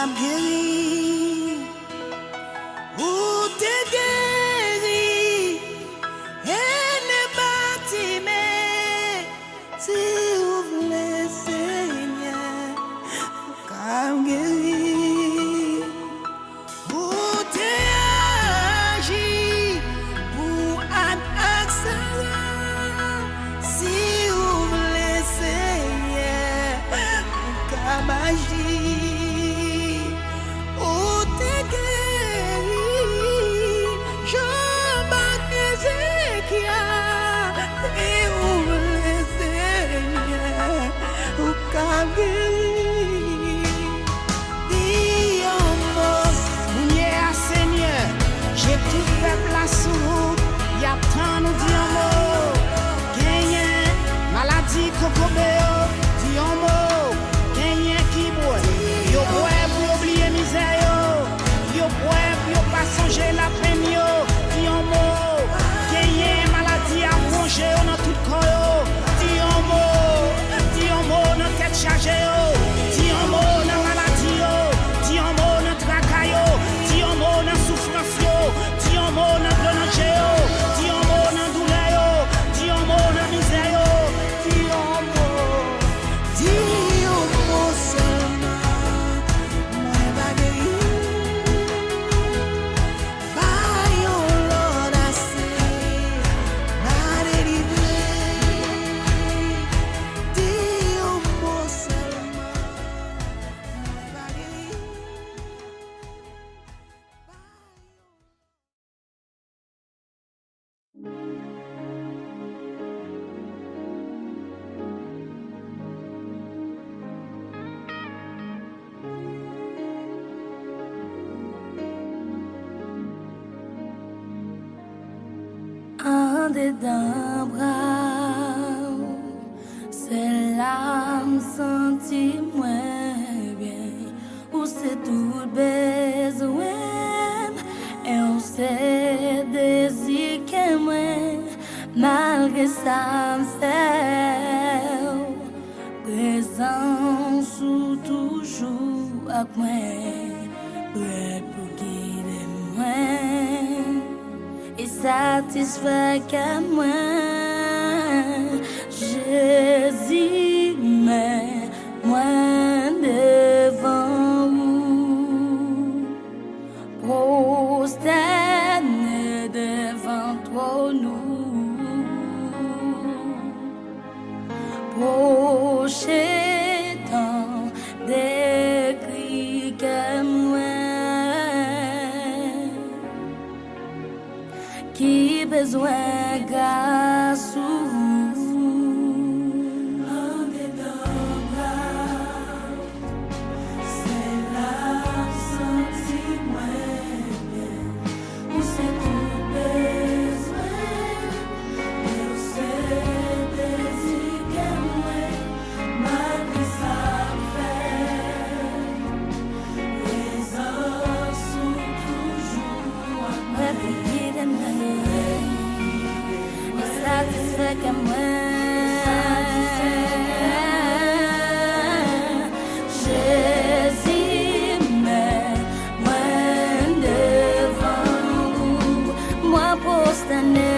guéri, ou t'es guéri, et ne bâtime, si vous voulez, Seigneur, comme guéri, ou t'es agi, pour un accent, si vous voulez, Seigneur, comme agir. J'ai tout peuple à sous, y a tant nous dit un mot, gagné, maladie cocobéo, dit un mot, gagné qui boit, yo boit pour oublier misère, yo boit pour pas songer la peine, yo, dit un mot, gagné, maladie à manger dans tout corps, dit un mot, dans tête chargée, dit un mot, dans maladie, dit un mot, dans tracaille, dit un mot, dans souffrance. Dis un mot dans le dis un mot dans douleur, dis un mot dans misère, dis un mot seulement, moi va guérir, by your Lord I say, m'a délivré, dis un mot seulement, moi va guérir. En dedans bras, c'est l'âme senti moins bien, où c'est tout besoin, et on sait désir que moi, malgré ça me fait, présence ou toujours à moi, prêt pour guider moi. Et satisfait qu'à moi, Jésus, mais moi devant vous, prosterné devant toi nous, proché dans des cris que moi. Qui besoin grâce ou en dedans bras, c'est la senti moins bien, où c'est tout besoin, et où c'est désir que moi, malgré ça fait, présence ou toujours après pour guider moi. Satisfait que moi, Jésus, mais moi devant vous, moi prosterné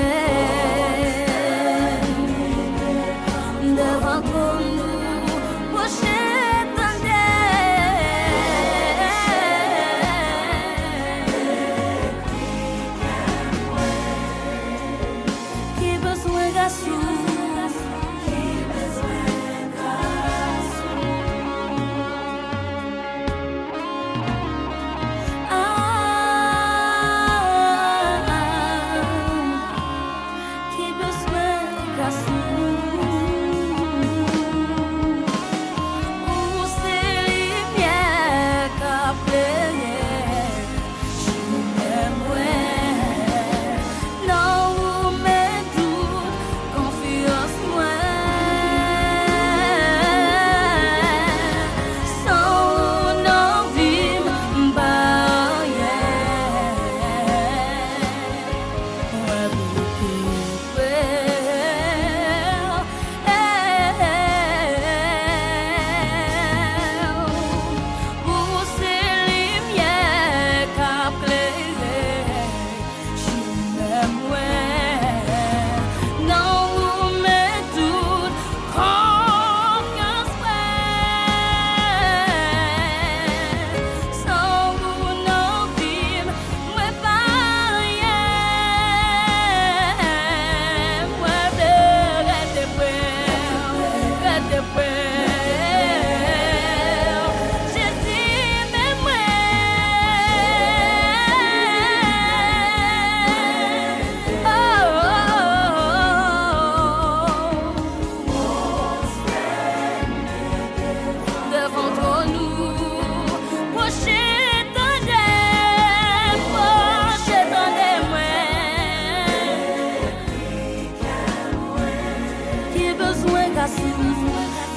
devant nous, proché qui besoin grâce.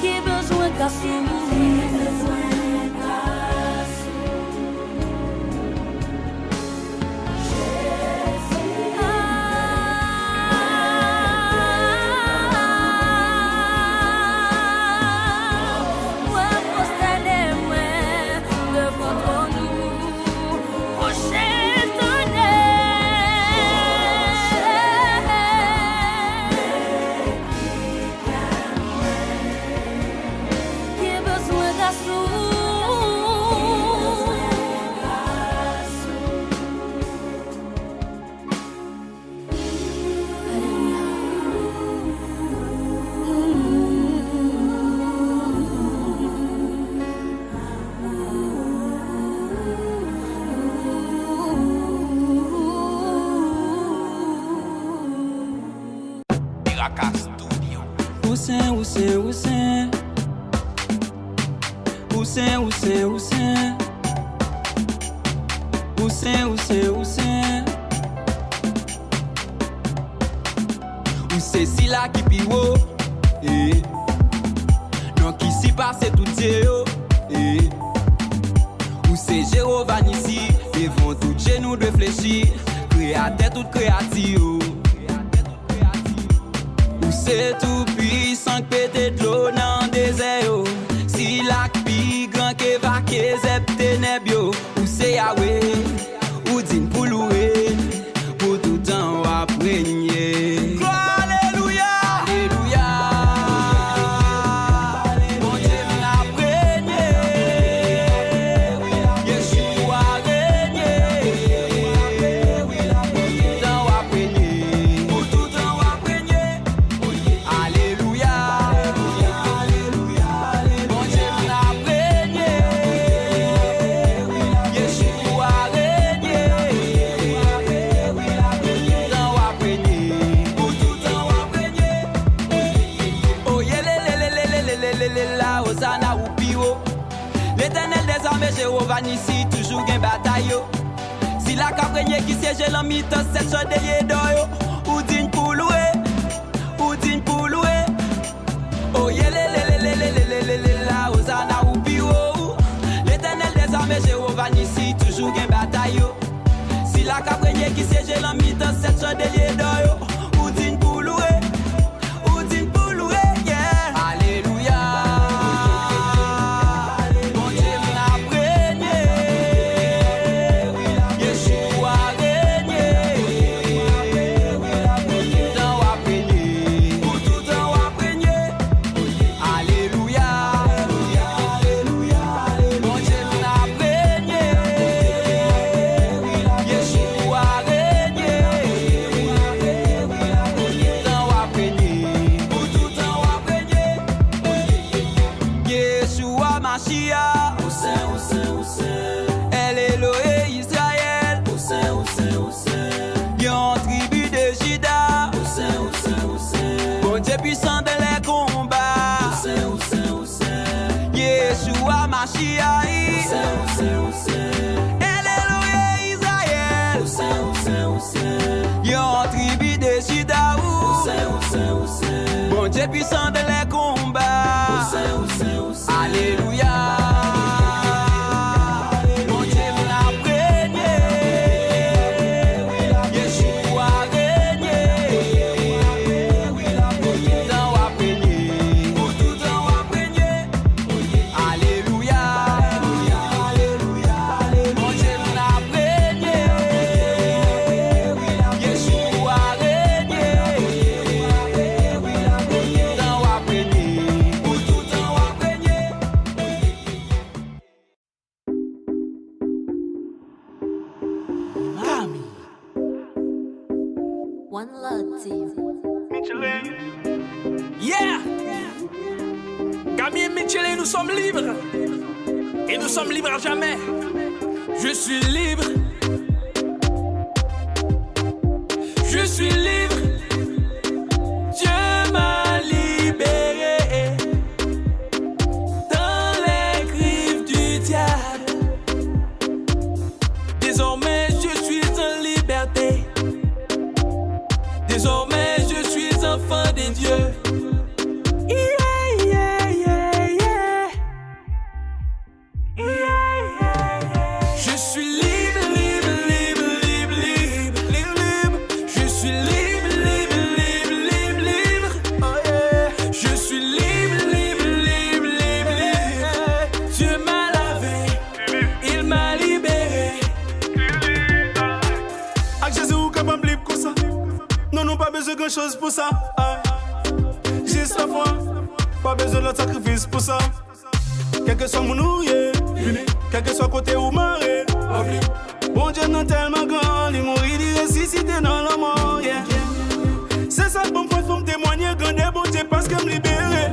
Qui besoin garçon? C'est si là qui piwo, non qui s'y passe tout Dieu, ou c'est Jéhovah ici, devant tout genou de fléchir, créateur tout créatif, ou c'est tout puissant que pété de l'eau dans le désert, si la qui grand que va que zep ténèbres, ou c'est Yahweh, ou din pour louer, pour tout temps à régner. L'éternel des armées, Jéhovah ici, toujours gain bataille. Si la caprenier qui siège l'en mythe, cette chose de d'oyo, ou digne pour louer, ou digne pour louer. Oh yeah, la Hosanna ou pio. L'éternel des armées, Jéhovah ici, toujours gain bataille. Si la caprenier qui siège l'en mythe, cette chose de d'oyo, ou digne pour louer. Elle est Elohé Israël. Yon tribu de Juda. Bon Dieu puissant dans les combats. Yeshua Mashiach. Elle est Elohé Israël. Yon tribu de Juda. Bon Dieu puissant dans les combats. Alléluia. One Love Team. Yeah! Camille et Michelin, nous sommes libres. Et nous sommes libres à jamais. Je suis libre. Je suis libre. Dieu m'a libéré dans les griffes du diable. Désormais, je suis en liberté. Désormais, je suis enfant de Dieu. Yeah. ça. Juste la foi, pas besoin de l'autre sacrifice pour ça. Quel que soit mon ouïe, quel que soit côté ou marée. Bon Dieu non tellement grand, il mourit, il ressuscité dans le mort. C'est ça bon point pour me témoigner, grand bon Dieu parce que me libérer.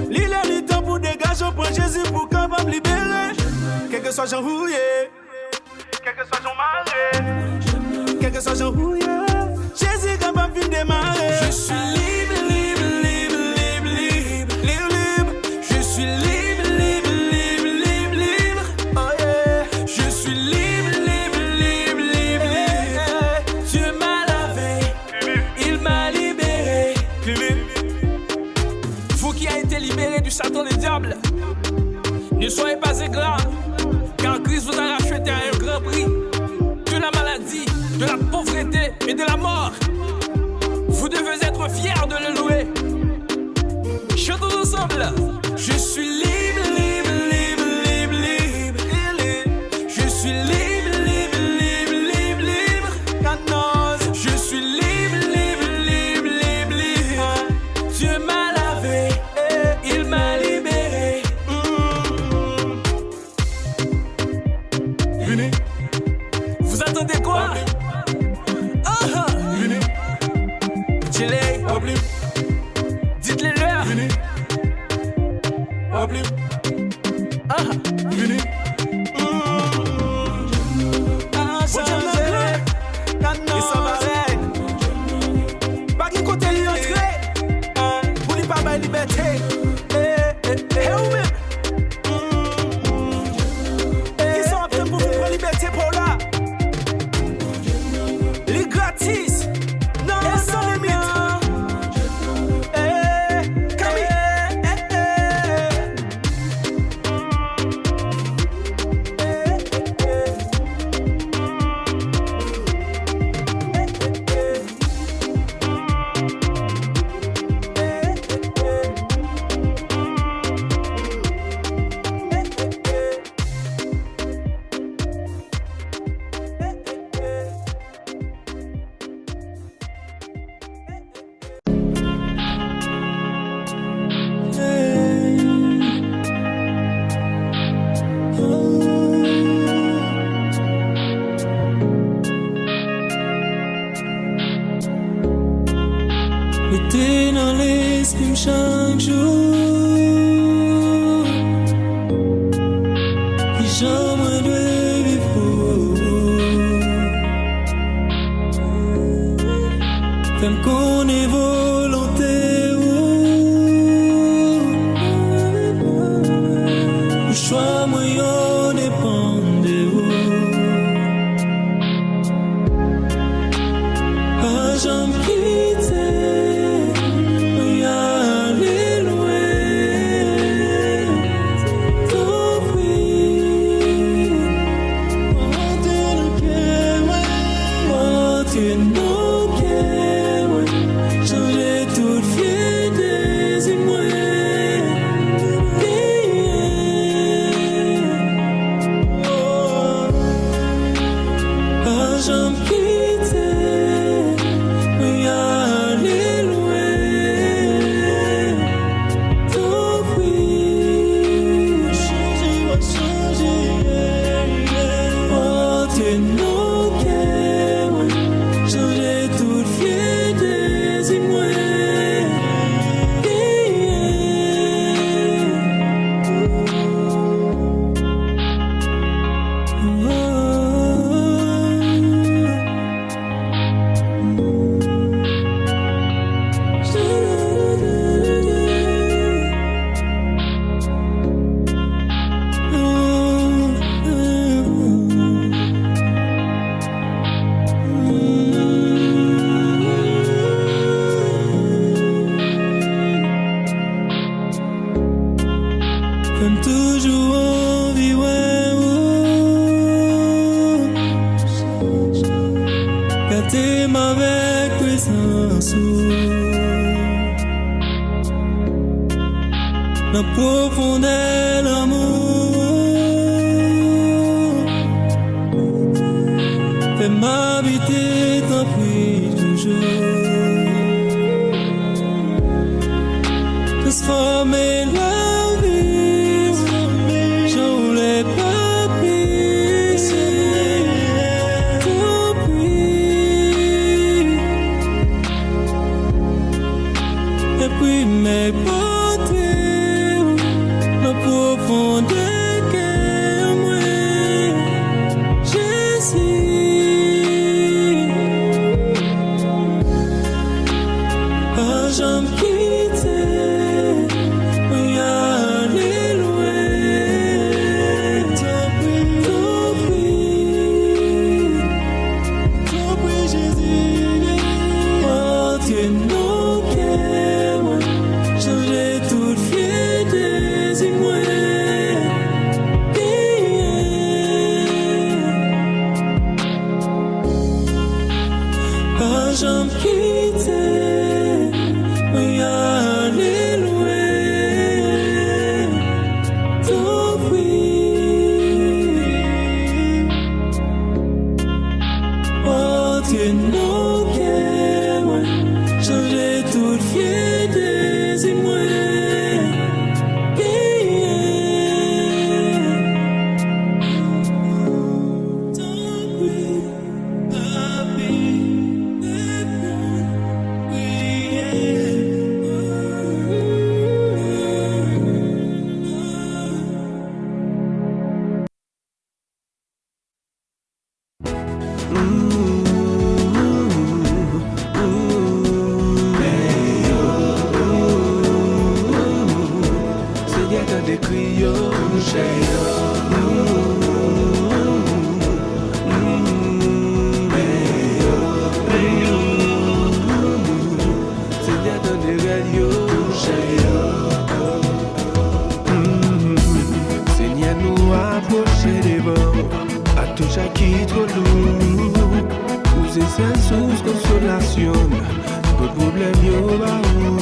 L'île est le temps pour dégager, on prend Jésus pour capable me libérer. Quel que soit Jean Rouillé, quel que soit Jean Maré, quel que soit Jean Rouillé, Jésus capable de démarrer. Je suis libre, libre, libre, libre, libre, libre, libre. Je suis libre, libre, libre, libre, libre. Oh yeah. Je suis libre, libre, libre, libre, libre. Dieu m'a lavé, il m'a libéré. Vous qui avez été libérés du Satan et du diable, ne soyez pas ingrats, car Christ vous a racheté à un grand prix de la maladie, de la pauvreté et de la mort. Vous devez être fiers de le louer. Chantons ensemble. Je suis libre, libre, libre, libre, libre, libre. Je suis libre, libre, libre, libre, libre. Canose. Je suis libre, libre, libre, libre, libre. Dieu m'a lavé, il m'a libéré. Vous attendez quoi? Dites-les leur. Et ça va. Pas qui côté y entrer. Pour n'y pas ma liberté. Qui sont après pour vous prendre liberté pour là. Les gratis. Non, sans limite. Mettez dans l'esprit chaque jour qui jamais de vivre. Femme qu'on est volonté ou choix moyen dépend de vous. Pas jamais quitter. Comme toujours envie, ouais, gâtez ma avec présence. La profondeur l'amour fait m'habiter, t'en prie toujours. transformer la vie. Je voulais pas pisser. Tant pis. Et puis mes porter la profondeur que moi Jésus. Pas jamais quitter, oui aller loin. Tant pis Jésus. Oh Dieu non que moi changer toute fierté si moi. Pas jamais quitter, oui aller loin. Tant pis. Oh Dieu non que moi changer toute fierté si moi. Seigneur nous approcher devant, à tout chaque qui trop lourd. Vous êtes seule source consolation, pour problème yo ba ou.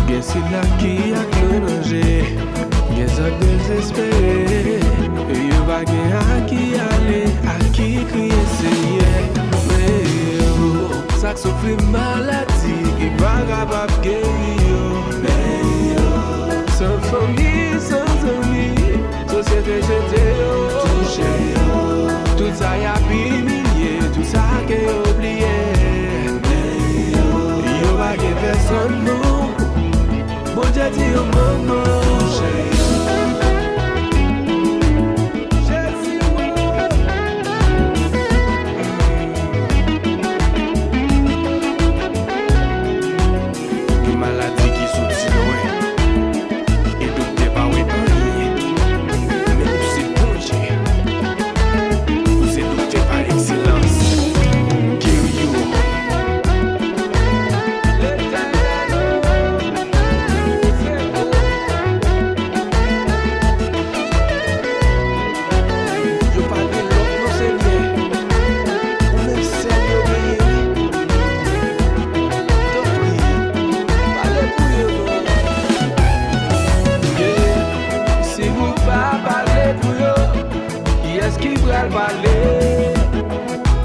Bien c'est là qui a le danger, bien ça désespéré. Et yo va gen à qui aller, à qui crier Seigneur. Mais yo, ça que souffre maladie, qui pas capable guérir. Mais yo, sans famille, sans amis, société jetée, touché. Tout ça y a humilié, tout ça qui est oublié. Yo va gen personne non, bon Dieu dit au maman.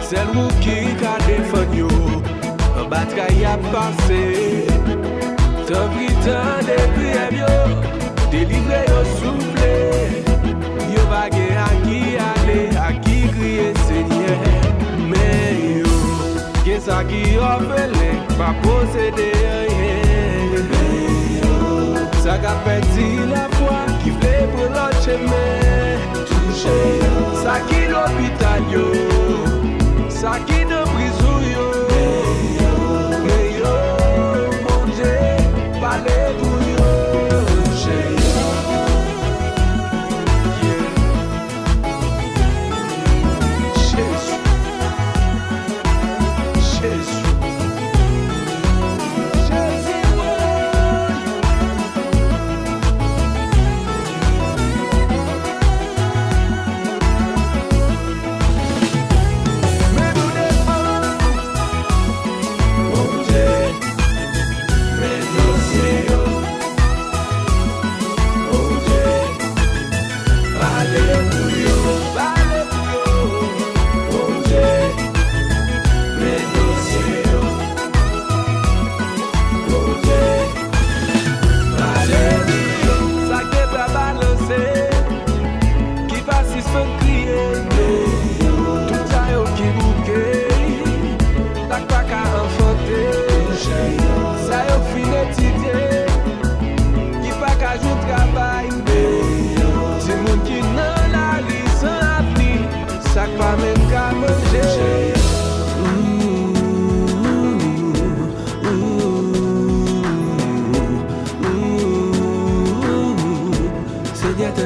C'est nous qui a défendu yo, en bataille a passé. Tant pris tant depuis yo, délivré yo soufflé. Yo va gen à qui aller, à qui crier Seigneur. Mais yo, gen ça qui orphelin, pas posséder rien. Mais yo, ça qu'a perdu la foi, qui voulait pour l'autre chemin. Touché, ça qui l'hôpital yo. Ça qui de prison yo, mais yo, mon Dieu, parlez pour yo, Jésus, Jésus, Jésus.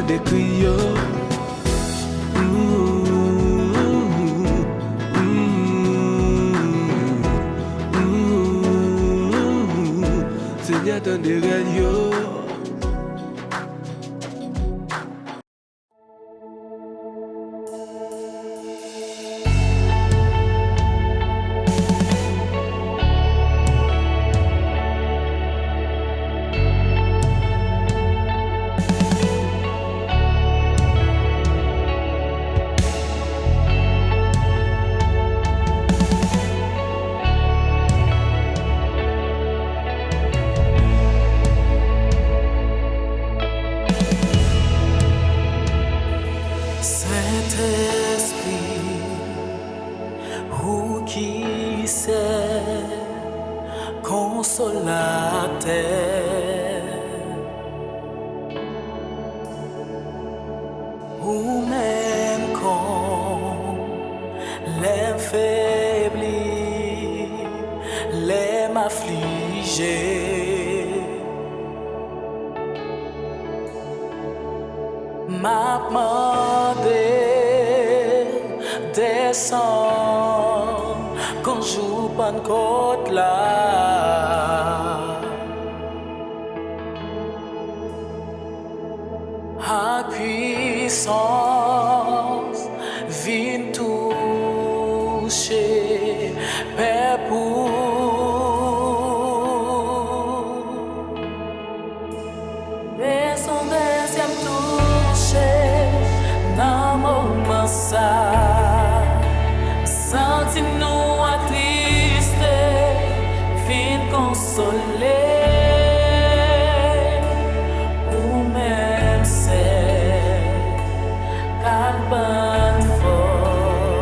des cris. Seigneur, t'en des radios. Ou même quand l'affaibli, l'aime affligé, m'a demandé descendre quand joue Pentecôte là. A puissance vient toucher Père pour mais son deuxième toucher dans mon moment ça senti-nous attristés vient consoler. Bonne force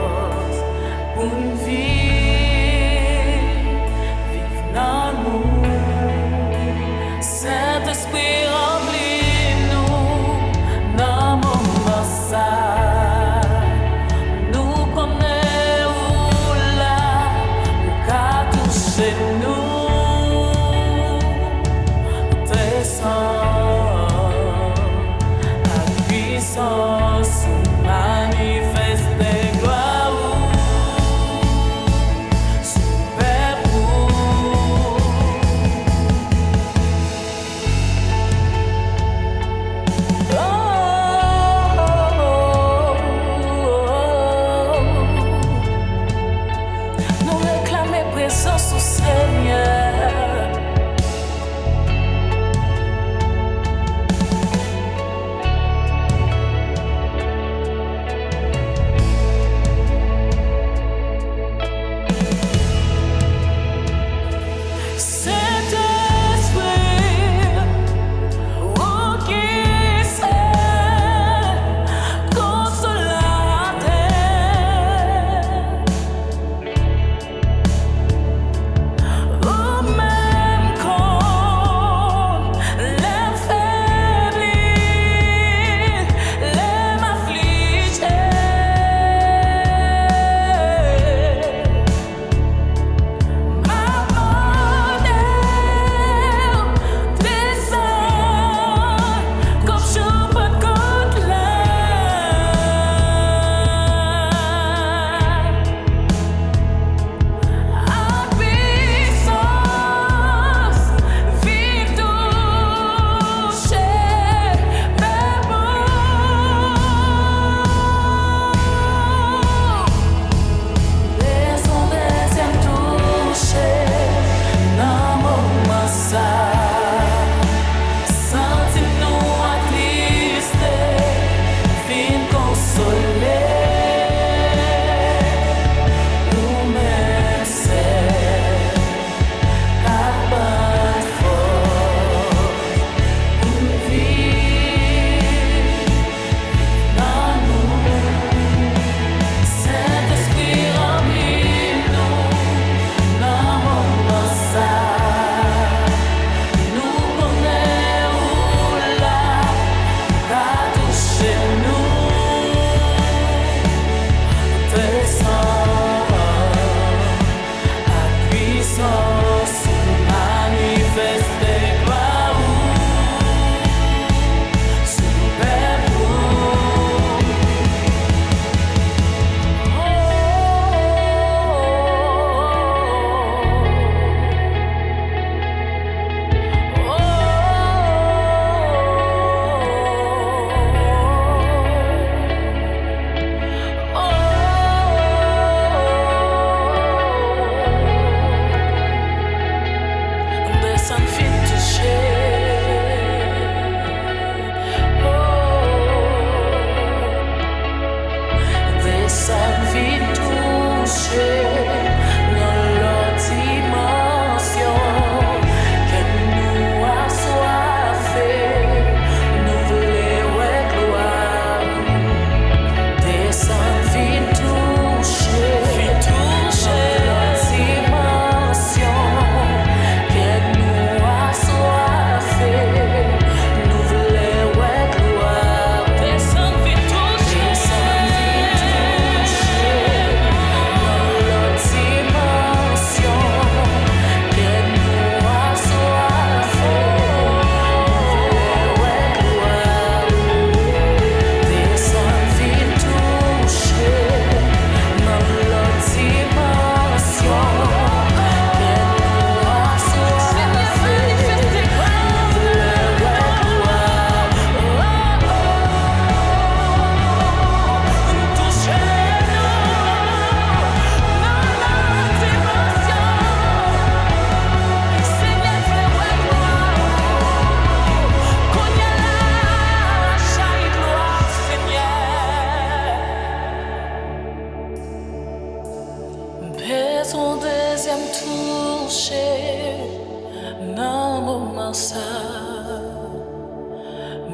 ça,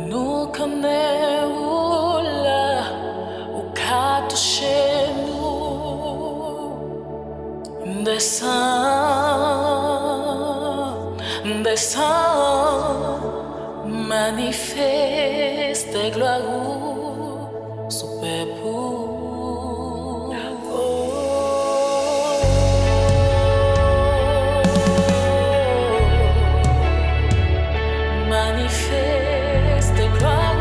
nous connaissons là, ou qu'à toucher nous, descend, manifeste gloire, super pour. Manifeste gloire.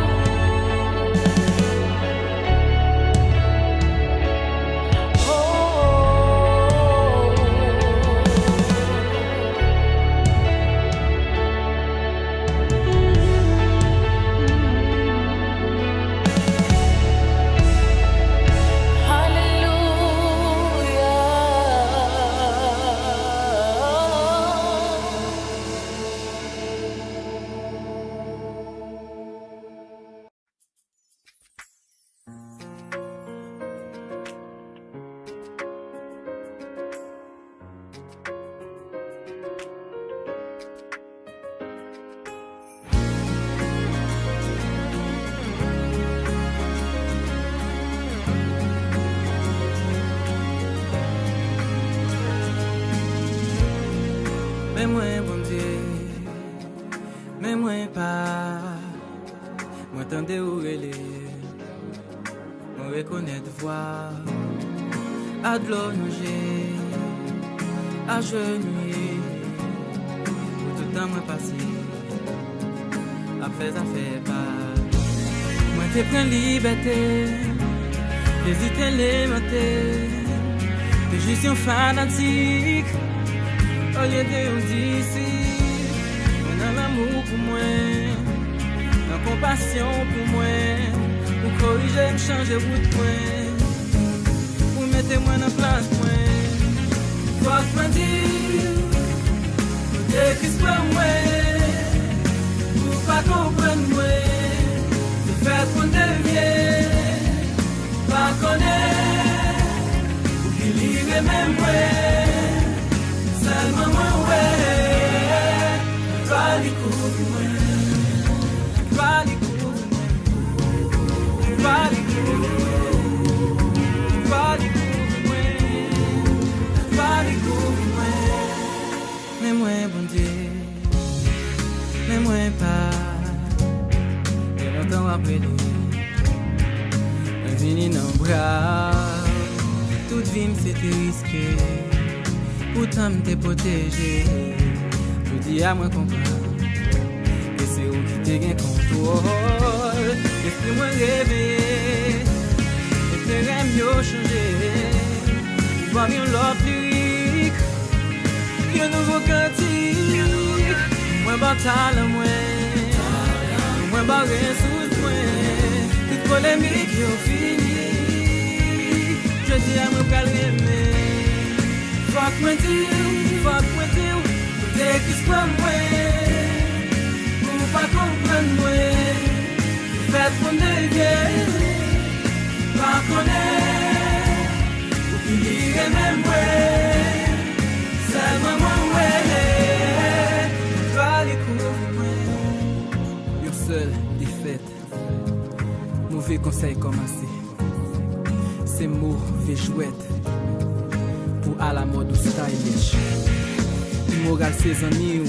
Mais moi, bon Dieu, mais moi pas. Moi tendez ou relais, moi reconnaître voix. À de l'eau nager, à genouiller. Pour tout le temps moi passé, à faire pas. Moi te prends liberté, hésiter les mater. T'es juste un fanatique. Au lieu de on dit ici, on a l'amour pour moi, la compassion pour moi, pour corriger, me changer route moi, pour mettre moi dans place moi. Faut que me dire, pour Christ pour moi, pour pas comprendre moi, de faire qu'on devient, pas connaître, pour qu'il y ait même moi. Seulement moi, ouais, toi découvre-moi, toi découvre-moi, toi découvre-moi, toi découvre-moi, toi découvre-moi. Mais moi, bon Dieu, mais moi pas, et longtemps après lui, un vini dans le bras, toute vie m'était risquée. Pourtant m'te protégé, je dis à moi comprendre que c'est où qui te gagne contrôle. Laisse-moi réveiller, et te mieux changer. Voir mieux l'autre lyrique, un nouveau cantique. Moins bataille, moins barré sous moi. Toute polémique, yo fini. Je dis à moi qu'à l'aimer. Fuck me dire, t'es qui se prend moi, pour pas comprendre moi, faites mon dégueu, pas connaître, pour qu'il y ait même moi, seulement moi, ouais, pas découvrir moi, yo seul, défaite, mauvais conseil commencé, c'est mauvais chouette. À la mode ou stylish, immoral ses amis,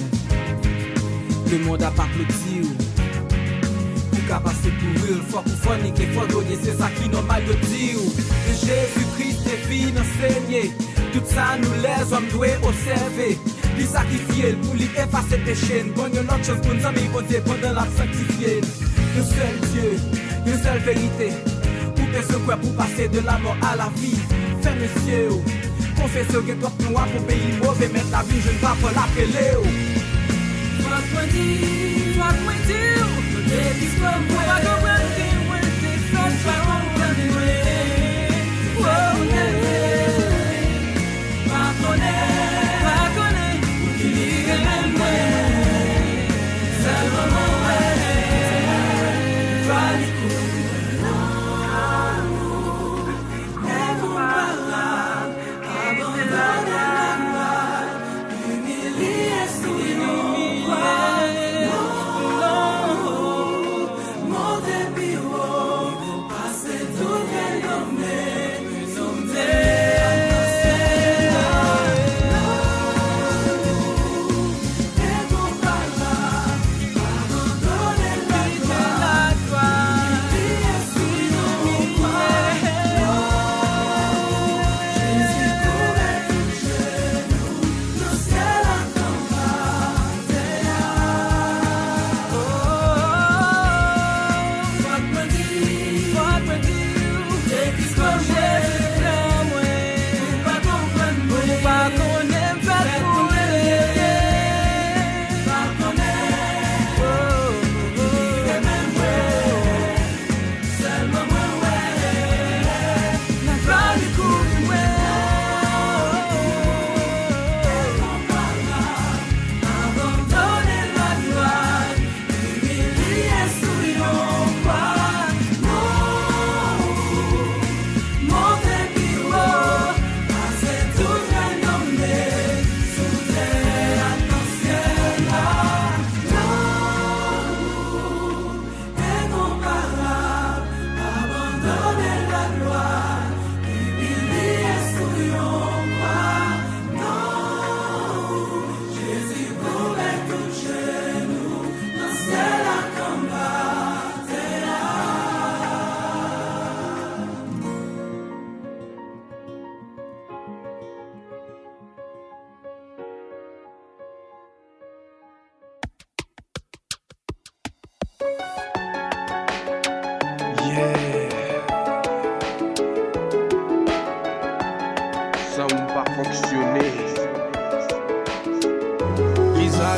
le monde a pas applaudi. Pour qu'à passer pour eux, faut qu'on funny, qu'il faut donner, c'est ça qui normal de dire. Que Jésus-Christ est fini enseigné, tout ça nous les hommes doivent observer. Lui sacrifier pour lui effacer péché, bon yon autre chose pour nous amis, bon Dieu, pendant la sanctifier. Le seul Dieu, une seule vérité, pour que ce quoi pour passer de la mort à la vie. Ferme les yeux. Confesseur que toi nous a pour pays mauvais, mettre la vie, je ne vais pas l'appeler. Fuck me dire, t'es qui se prend moi, pas comprendre qui moi, t'es fait, pas comprendre moi. Pas connaître, pour qu'il y ait même moi. Seulement moi, pas découvrir. Humilié sous nos bras.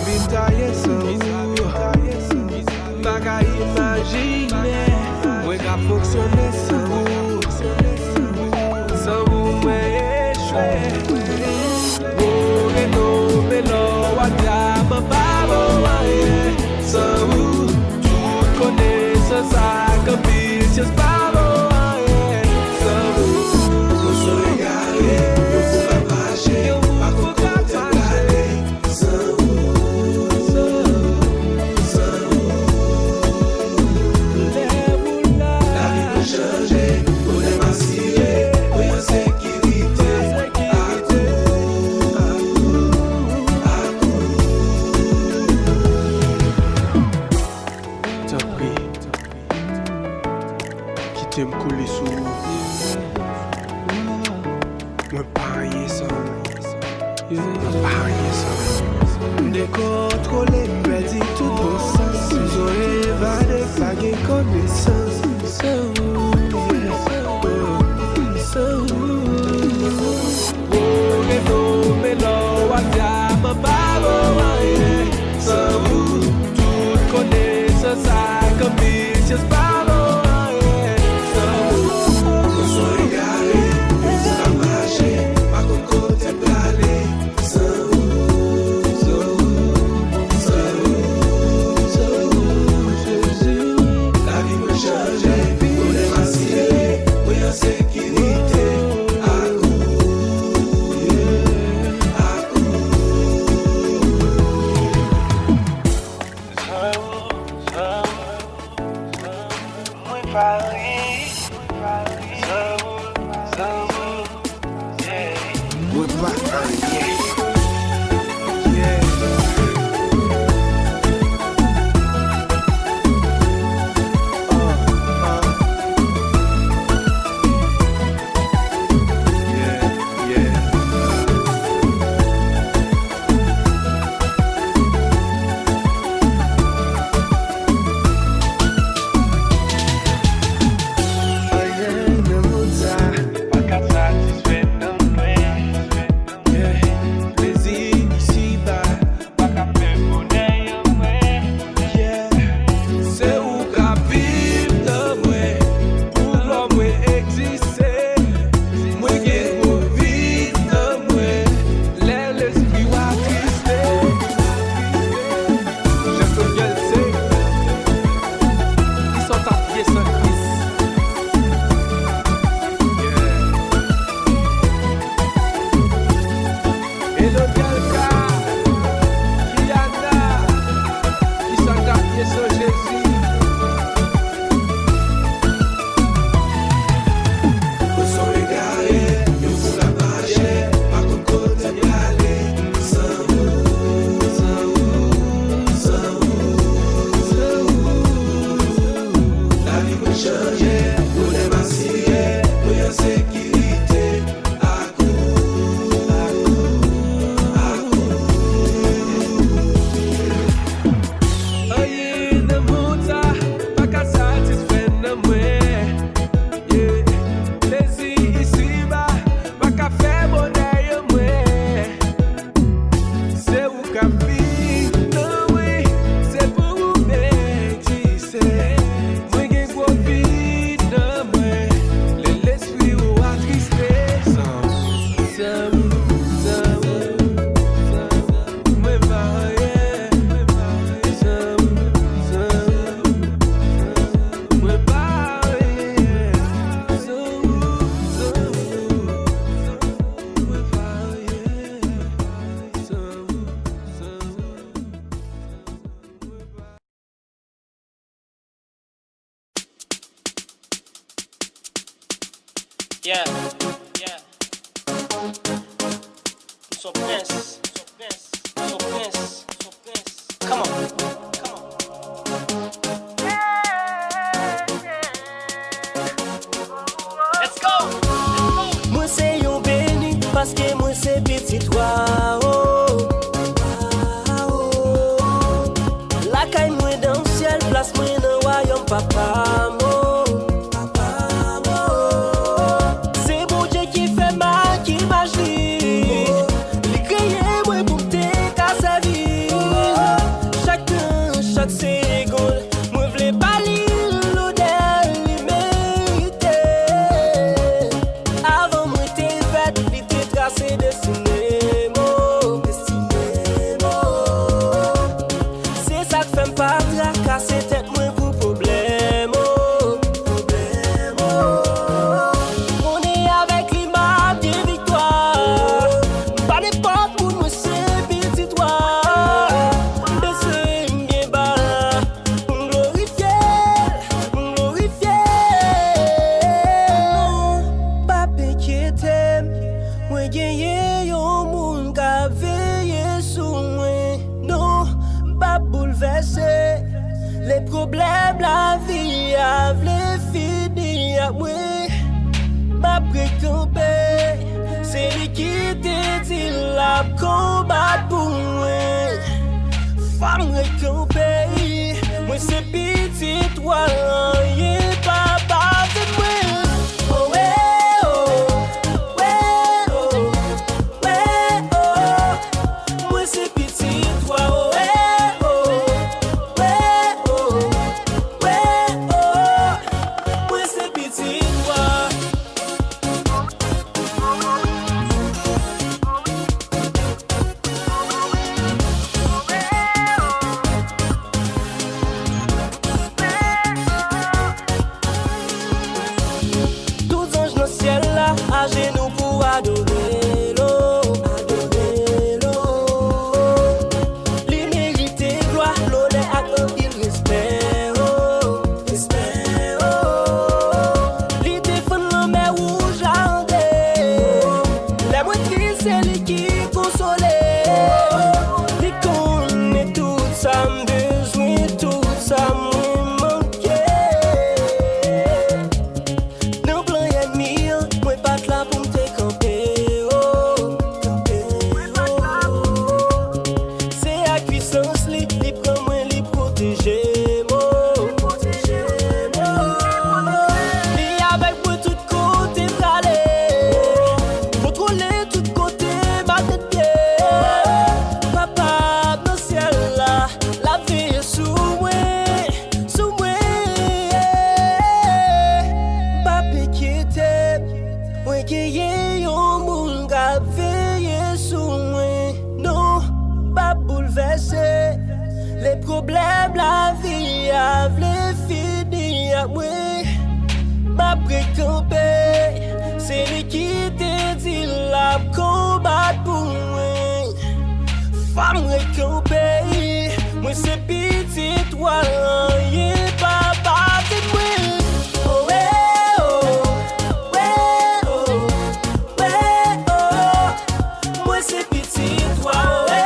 vin taye san ou pa ka imagine mwen ka foksyone san ou mwen echwe mwen renove lo wadiam babo aye san ou tout connaissance sa ambitious babo aye san ou nou so regale nou pou ka mache pa kon kontemplale san ou la vie peut changer on est massile on est en sécurité Quitte me couler sous moi pas rien sans moi pas rien sans décontrôler perdre tout bon sens ils ont évadé pas de connaissance Yeah. So prince. Come on. Let's go. Moi c'est yon béni parce que moi c'est petit toi. La caille moi dans le ciel, place moi dans le royaume papa. chaque seconde. Moi v'lais pas l'odeur, li mérité. Avant moi t'es fait, li t'es tracé destiné mo. C'est ça que fait m'pas tracasser tête moi pour problème. On est avec l'imam de victoire. Pas n'importe où moi c'est petit toi. Les problèmes, la vie, a v'lait finir, oui. Ma précampé, c'est lui qui te dit la combat pour moi. Femme récampée, moi c'est petit, toi, rien pas battre moi. Oh, ouais, oh, ouais, oh, ouais, oh. Moi c'est petit, toi, oh, ouais. À genoux pour adorer l'eau, l'immérité, gloire, l'honneur, accorde, il respect, respect, l'idée défend la mer rouge, la moitié c'est lui qui console, il connaît tout ça, besoin, tout ça, les problèmes, la vie, a v'lait finir, oui. Ma précampé, c'est lui qui te dit la combat pour moi. Femme récampée, moi c'est petit, toi, rien pas battre moi. Oh, ouais, oh, ouais, oh, ouais, oh. Moi c'est petit, toi, ouais.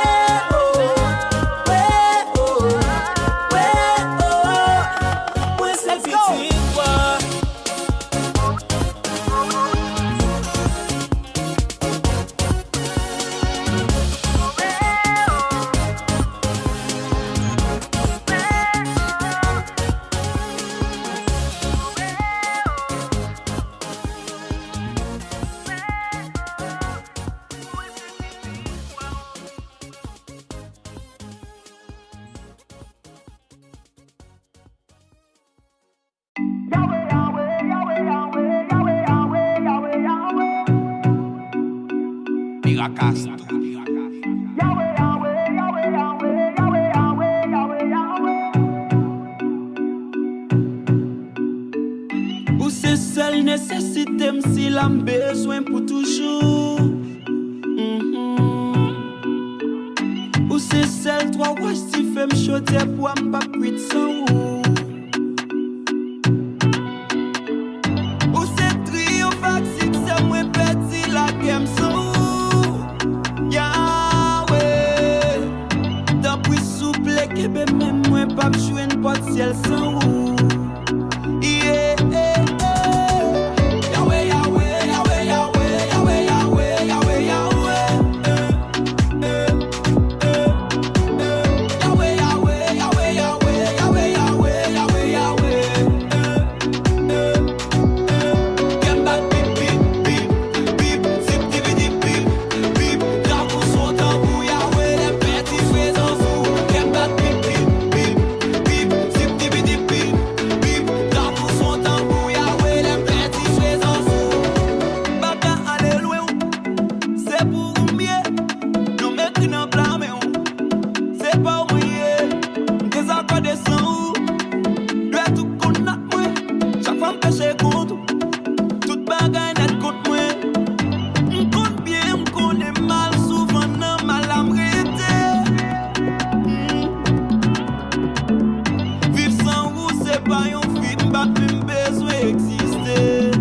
Ou c'est seule nécessité, si l'as besoin pour toujours. Ou c'est seule toi, ouais, si fait me choter pour m'pas prit sans ou. Ou c'est triomphe, si c'est moi petit la game sans ou. Yahweh, t'as pris souple, que ben même moi pas jouer une porte ciel sans ou. Yahweh, garder sans ou. Dois tout qu'on a moi. Chaque fois m'pêche contre. Toute bagaille net contre moi. M'compte bien, m'connais mal. Souvent non mal à m'rêter. Vivre sans ou c'est pas yon fit. M'bat même besoin exister.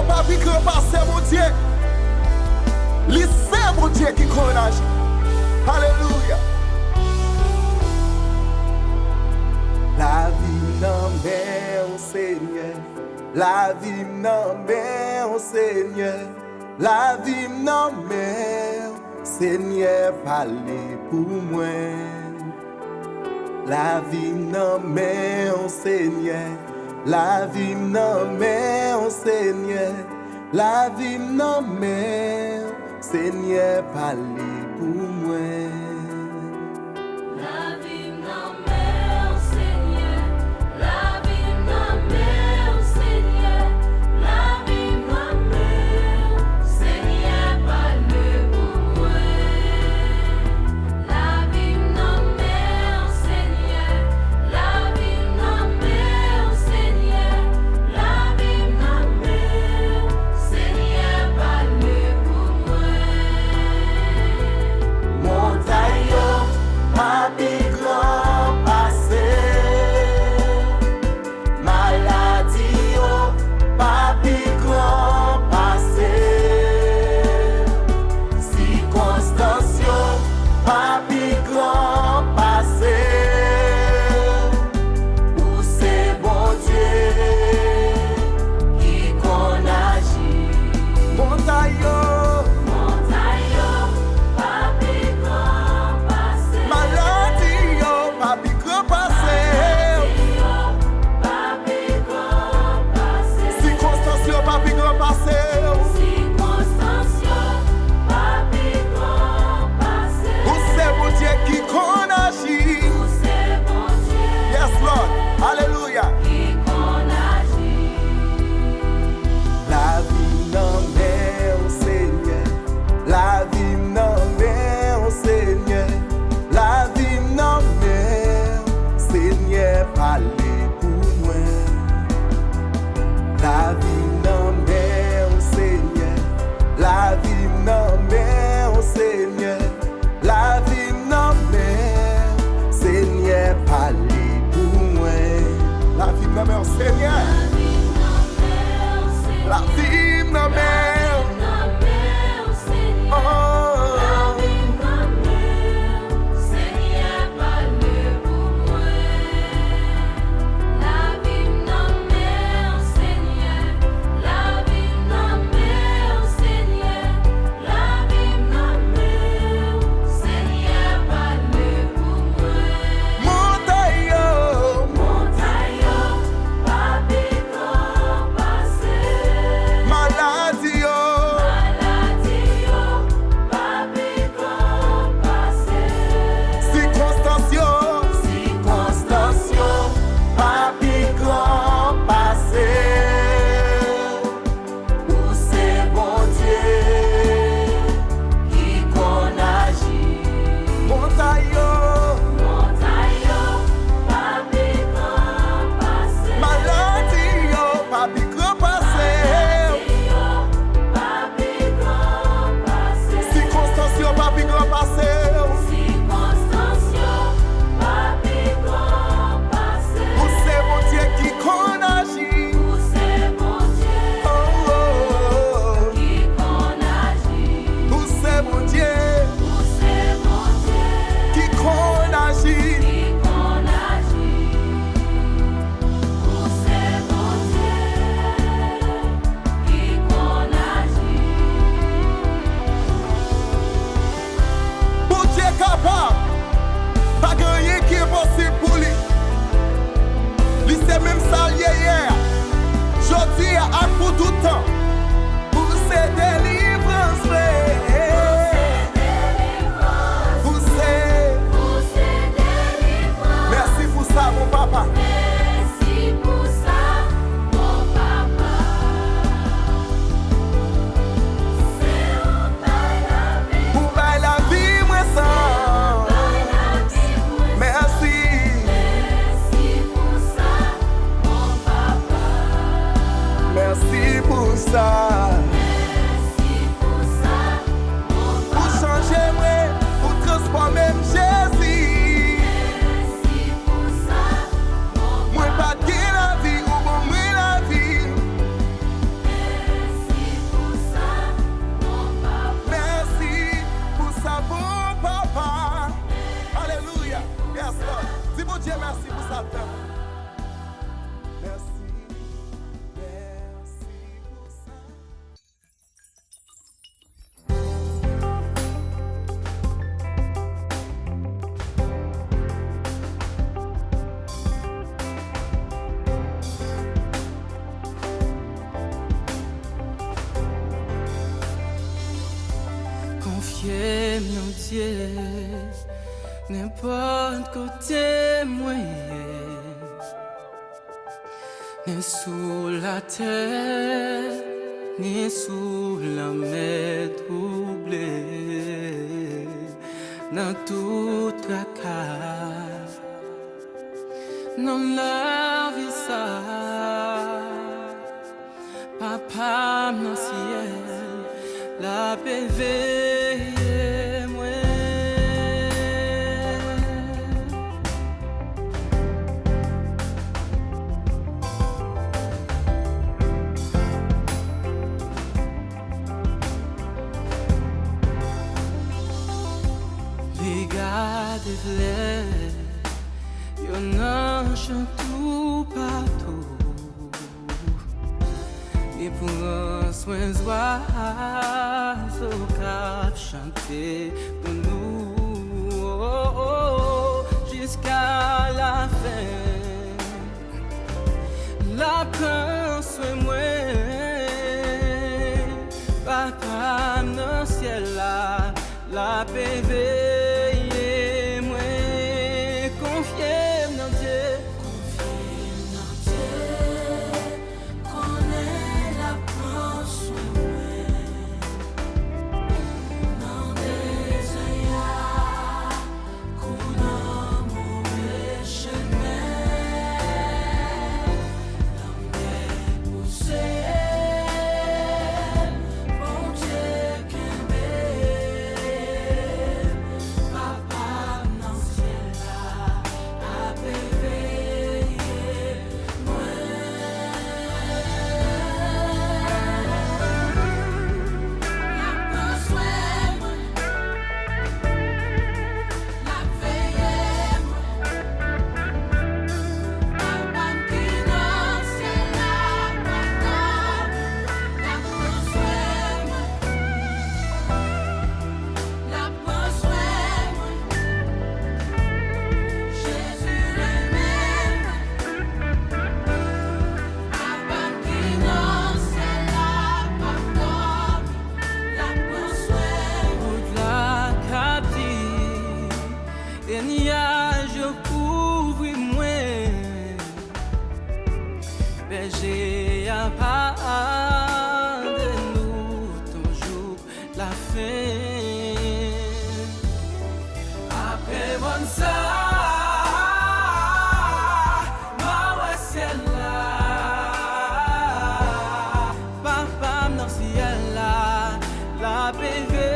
Papi que passe mon Dieu. C'est mon Dieu qui connaît. Alléluia. La vie n'en met au Seigneur. La vie n'en met au Seigneur. La vie n'en met au Seigneur. Parlez pour moi. La vie n'en met au Seigneur. La vie n'en met au Seigneur. La vie n'en met au Seigneur. Parlez pour moi. La vie n'en met au Seigneur. La vie n'en met au Seigneur. La vie n'en met au Seigneur. Parlez pour moi. La vie n'en met au Seigneur. La vie n'en met au Seigneur. La vie n'en met au Seigneur. Parlez pour moi. Mon Seigneur. La vie nan men. Confier mon Dieu, n'importe côté moyen, ni sous la terre, ni sous la mer troublée, dans toute la case, dans la vie ça, papa mon ciel, la paix veille moi. Les gars des vlés, y'en a tout partout. Et pour un soin oiseaux cap chanter pour nous jusqu'à la fin. La prend soin moi, papa dans ciel là, la paix veille moi, confier dans Dieu. et nuages couvrent moi. Berger à part de nous, toujours la fin. Après mon ça, ma ouais ciel là, papa dans ciel là, la bébé.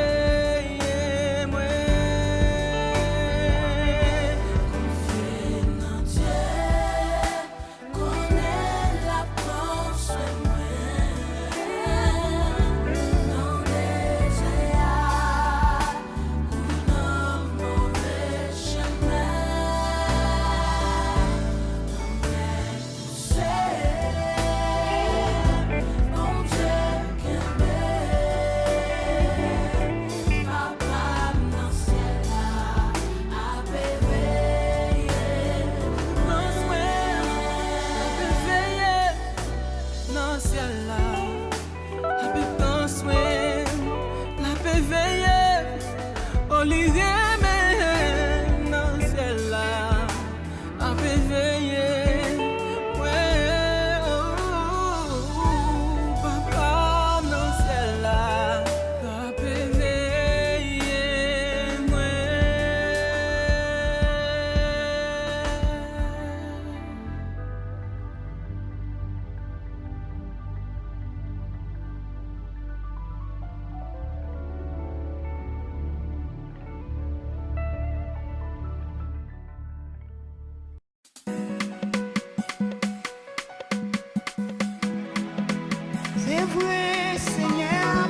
C'est vrai, Seigneur,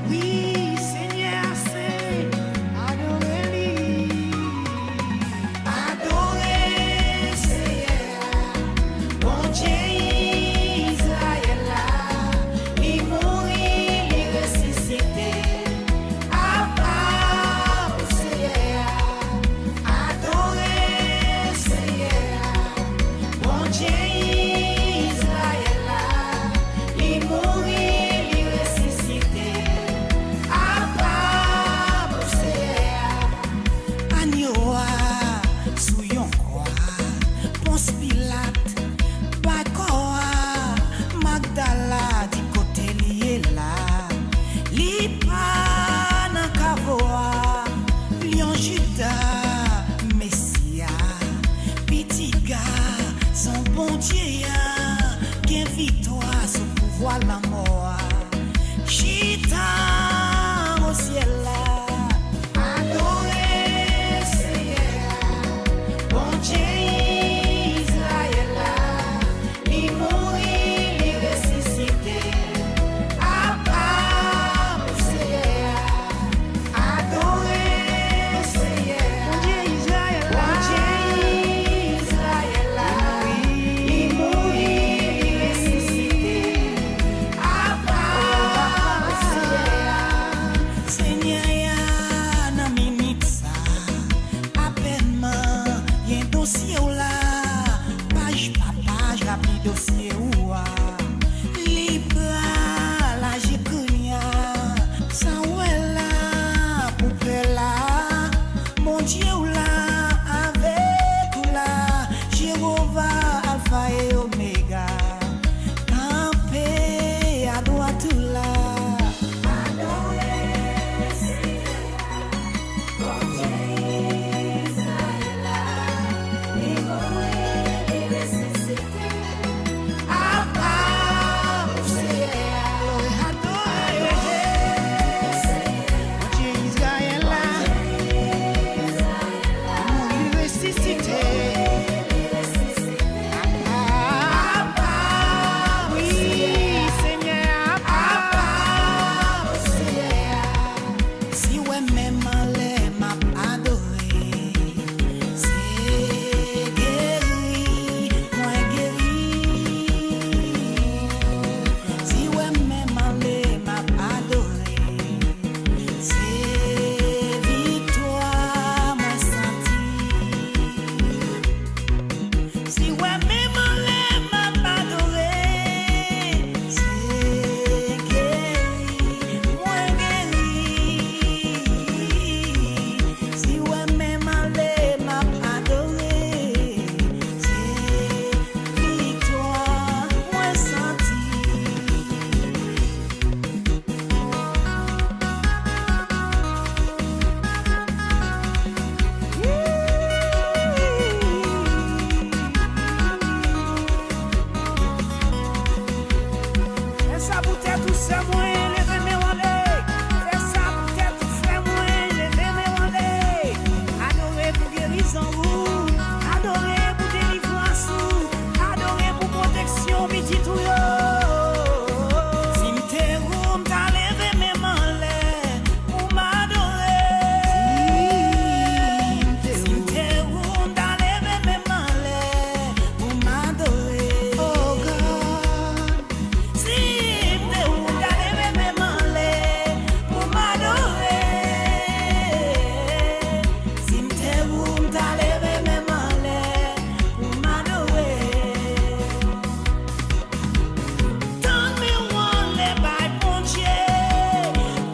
oui, Seigneur, c'est adorer-lui. Adorer, Seigneur, bon Dieu Israël, il mourit, il ressuscité. Seigneur, adorer, Seigneur, bon Dieu la mort, chita au ciel là, adorer Seigneur, bon Dieu Israël là, il mourit, il ressuscité, Seigneur, adorer Seigneur, bon Dieu Israël là, il mourit, il ressuscité. Dossier ou libre la jikunia sans la poupée là mon Dieu là avec là Jéhovah Alpha et Omega campé à droite là adorer Seigneur bon Dieu Israël en route. Adoré pour délivrance, adoré pour protection, petit tout yo. Si m'te roum, t'as levé mes mains l'air pour m'adorer. Si m'te roum, t'as levé mes mains l'air pour m'adorer. Oh God. Si m'te roum, t'as levé mes mains l'air pour m'adorer. Si m'te roum, t'as levé mes mains l'air pour m'adorer. Tant me wan les bails bon Dieu,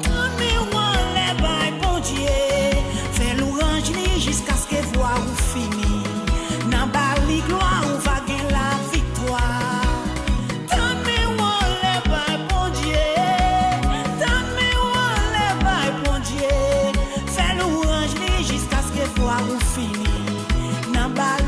tant me wan les bails bon Dieu. Fais l'orange li jusqu'à ce que voix ou fini. Nan bali gloire ou va gagner la victoire. Tant me wan les bails bon Dieu, tant me wan les bails bon Dieu. Fais l'orange li jusqu'à ce que voix ou fini. Nan bali